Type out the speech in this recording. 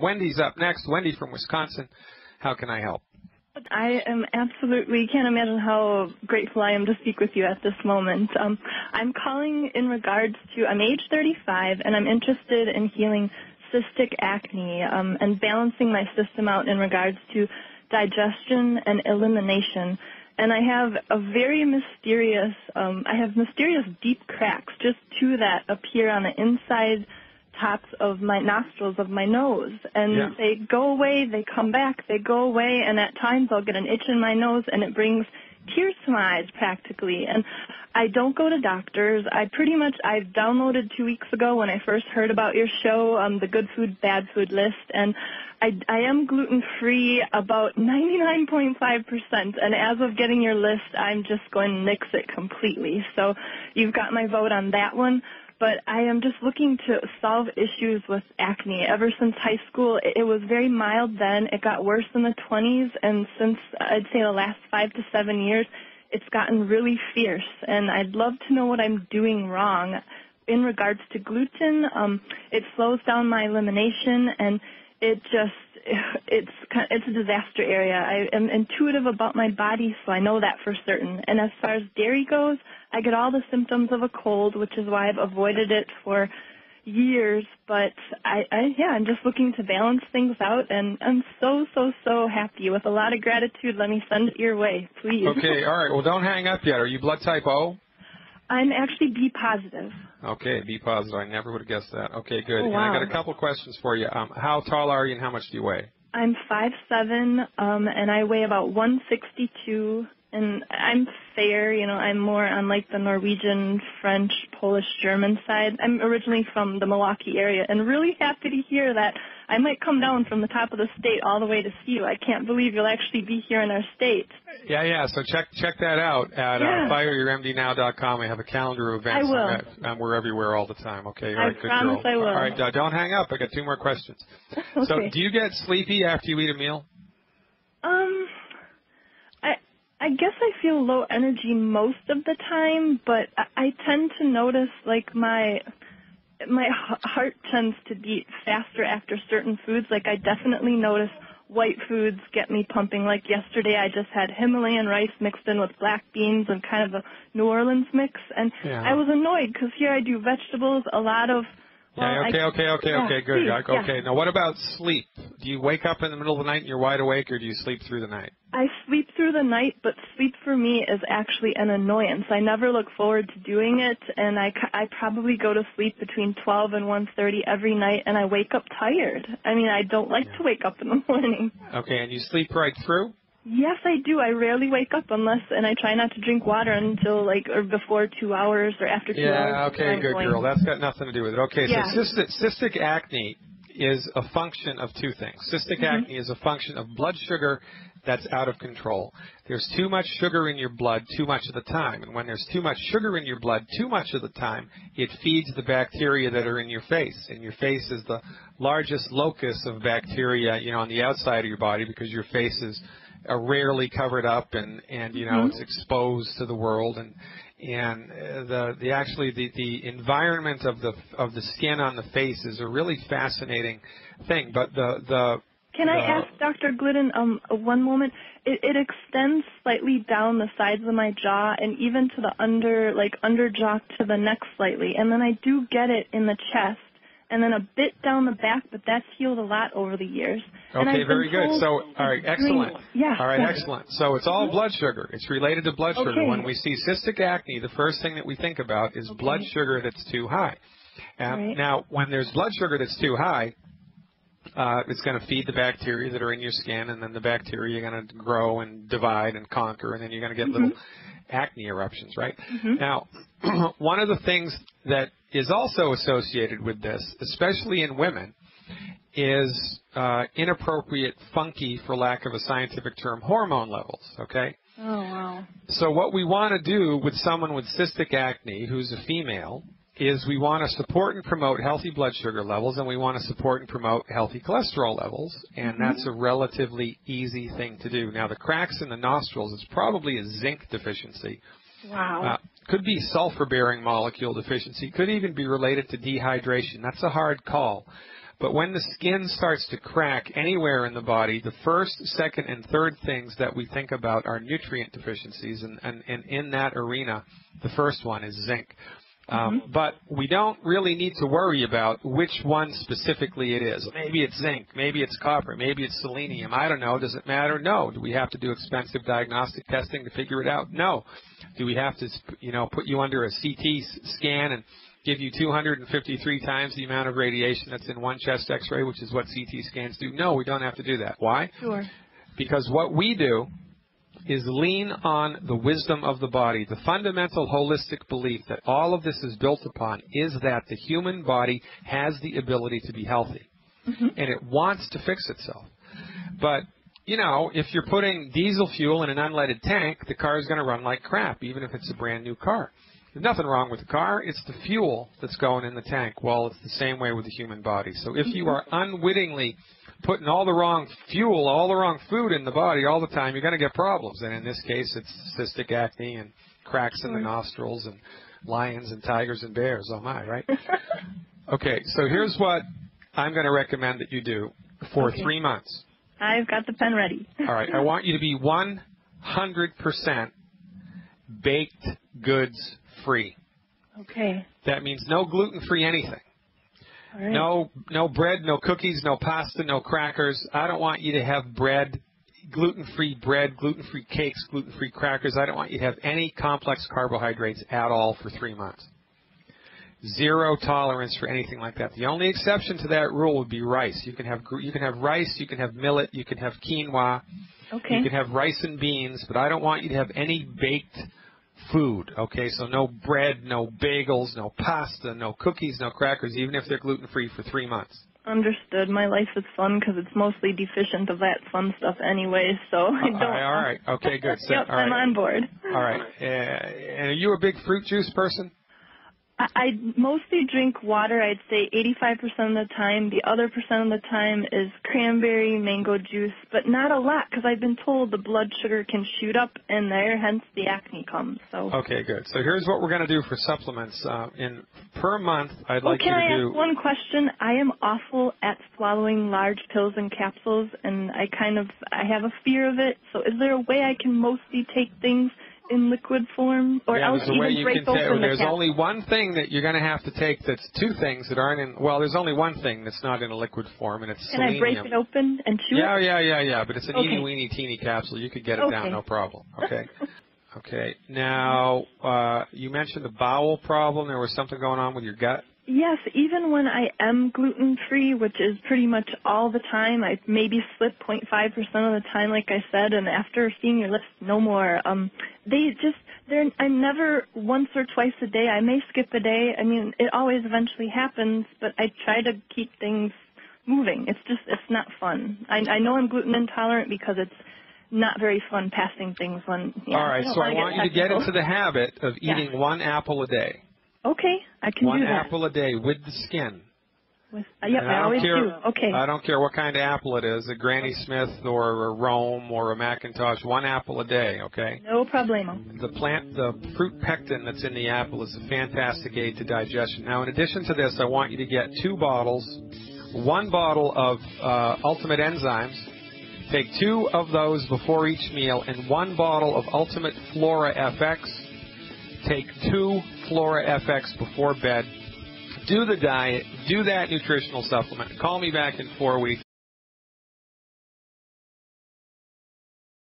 Wendy's up next. Wendy from Wisconsin. How can I help? I am absolutely, can't imagine how grateful I am to speak with you at this moment. I'm calling in regards to, I'm age 35, and I'm interested in healing cystic acne and balancing my system out in regards to digestion and elimination. And I have a very mysterious, mysterious deep cracks, just two that appear on the inside tops of my nostrils of my nose, and they go away, they come back, they go away, and at times I'll get an itch in my nose, and it brings tears to my eyes practically. And I don't go to doctors. I've downloaded 2 weeks ago when I first heard about your show, the Good Food, Bad Food list, and I am gluten-free about 99.5%, and as of getting your list, I'm just going to nix it completely. So you've got my vote on that one. But I am just looking to solve issues with acne. Ever since high school, it was very mild then. It got worse in the 20s, and since, I'd say, the last 5 to 7 years, it's gotten really fierce. And I'd love to know what I'm doing wrong. In regards to gluten, it slows down my elimination, and it's a disaster area. I am intuitive about my body, so I know that for certain. And as far as dairy goes, I get all the symptoms of a cold, which is why I've avoided it for years. But I'm just looking to balance things out, and I'm so happy. With a lot of gratitude, let me send it your way, please. Okay, all right. Well, don't hang up yet. Are you blood type O? I'm actually B positive. Okay, B positive. I never would have guessed that. Okay, good. Oh, wow. And I got a couple questions for you. How tall are you and how much do you weigh? I'm 5'7", and I weigh about 162, and I'm fair. You know, I'm more on like the Norwegian, French, Polish, German side. I'm originally from the Milwaukee area, and really happy to hear that I might come down from the top of the state all the way to see you. I can't believe you'll actually be here in our state. Yeah. So check that out at fireyourmdnow.com. We have a calendar of events. I will. We're everywhere all the time. Okay, all right, good promise girl. I will. All right, don't hang up. I got 2 more questions. Okay. So, do you get sleepy after you eat a meal? I guess I feel low energy most of the time, but I tend to notice like my heart tends to beat faster after certain foods. Like I definitely notice white foods get me pumping. Like yesterday I just had Himalayan rice mixed in with black beans and kind of a New Orleans mix, and I was annoyed because here I do vegetables, a lot of Okay, good. Okay, now what about sleep? Do you wake up in the middle of the night and you're wide awake, or do you sleep through the night? I sleep through the night, but sleep for me is actually an annoyance. I never look forward to doing it, and I probably go to sleep between 12 and 1:30 every night, and I wake up tired. I mean, I don't like to wake up in the morning. Okay, and you sleep right through? Yes, I do. I rarely wake up and I try not to drink water until or before 2 hours or after 2 hours. Yeah, okay, good girl. That's got nothing to do with it. Okay, so cystic acne is a function of 2 things. Cystic acne is a function of blood sugar that's out of control. There's too much sugar in your blood too much of the time, and when there's too much sugar in your blood too much of the time, it feeds the bacteria that are in your face, and your face is the largest locus of bacteria, on the outside of your body, because your face is rarely covered up, and it's exposed to the world, and the environment of the skin on the face is a really fascinating thing. But Can I ask Dr. Gluten one moment? It extends slightly down the sides of my jaw and even to the under jaw to the neck slightly, and then I do get it in the chest, and then a bit down the back, but that's healed a lot over the years. Okay, very good. So, all right, excellent. All right, excellent. So it's all blood sugar. It's related to blood sugar. When we see cystic acne, the first thing that we think about is blood sugar that's too high. Now, when there's blood sugar that's too high, it's going to feed the bacteria that are in your skin, and then the bacteria are going to grow and divide and conquer, and then you're going to get little acne eruptions, right? Now, one of the things that is also associated with this, especially in women, is inappropriate, funky, for lack of a scientific term, hormone levels, okay? Oh, wow. So what we want to do with someone with cystic acne who's a female is we want to support and promote healthy blood sugar levels, and we want to support and promote healthy cholesterol levels, and that's a relatively easy thing to do. Now, the cracks in the nostrils is probably a zinc deficiency. Wow. Could be sulfur-bearing molecule deficiency. Could even be related to dehydration. That's a hard call. But when the skin starts to crack anywhere in the body, the first, second, and third things that we think about are nutrient deficiencies, and in that arena, the first one is zinc. But we don't really need to worry about which one specifically it is. Maybe it's zinc, maybe it's copper, maybe it's selenium. I don't know. Does it matter? No. Do we have to do expensive diagnostic testing to figure it out? No. Do we have to, put you under a CT scan and give you 253 times the amount of radiation that's in one chest X-ray, which is what CT scans do? No, we don't have to do that. Why? Sure. Because what we do is lean on the wisdom of the body. The fundamental holistic belief that all of this is built upon is that the human body has the ability to be healthy, and it wants to fix itself. But, if you're putting diesel fuel in an unleaded tank, the car is going to run like crap, even if it's a brand new car. There's nothing wrong with the car. It's the fuel that's going in the tank. Well, it's the same way with the human body. So if you are unwittingly putting all the wrong fuel, all the wrong food in the body all the time, you're going to get problems. And in this case, it's cystic acne and cracks in the nostrils and lions and tigers and bears. Oh, my, right? Okay, so here's what I'm going to recommend that you do for 3 months. I've got the pen ready. All right, I want you to be 100% baked goods free. Okay. That means no gluten-free anything. All right. No bread, no cookies, no pasta, no crackers. I don't want you to have gluten-free bread, gluten-free cakes, gluten-free crackers. I don't want you to have any complex carbohydrates at all for 3 months. Zero tolerance for anything like that. The only exception to that rule would be rice. You can have rice, you can have millet, you can have quinoa, okay. You can have rice and beans, but I don't want you to have any baked food, okay? So no bread, no bagels, no pasta, no cookies, no crackers, even if they're gluten-free for 3 months. Understood. My life is fun because it's mostly deficient of that fun stuff anyway, so I don't... All right. Okay, good. So, yep, I'm on board. All right. And are you a big fruit juice person? I mostly drink water, I'd say 85% of the time. The other percent of the time is cranberry, mango juice, but not a lot because I've been told the blood sugar can shoot up in there, hence the acne comes. So. Okay, good. So here's what we're going to do for supplements. Per month, I'd like you to do... Can I ask one question? I am awful at swallowing large pills and capsules, and I have a fear of it. So is there a way I can mostly take things in liquid form, or else even break open the There's only one thing that you're going to have to take that's two things that aren't in, well, there's only one thing that's not in a liquid form, and it's selenium. Can I break it open and chew it? Yeah, but it's an eeny-weeny teeny capsule. You could get it down, no problem, okay? Okay, now, you mentioned the bowel problem. There was something going on with your gut? Yes, even when I am gluten-free, which is pretty much all the time, I maybe slip 0.5% of the time, like I said, and after seeing your list, no more. I'm never once or twice a day. I may skip a day. I mean, it always eventually happens, but I try to keep things moving. It's not fun. I know I'm gluten intolerant because it's not very fun passing things on. Yeah, all right, so I want you to get into the habit of eating 1 apple a day. Okay, I can do that. 1 apple a day with the skin. Yep, I always do. Okay. I don't care what kind of apple it is, a Granny Smith or a Rome or a Macintosh, 1 apple a day, okay? No problemo. The fruit pectin that's in the apple is a fantastic aid to digestion. Now, in addition to this, I want you to get 2 bottles, 1 bottle of Ultimate Enzymes. Take 2 of those before each meal, and 1 bottle of Ultimate Flora FX. Take 2 Flora FX before bed. Do the diet. Do that nutritional supplement. Call me back in 4 weeks.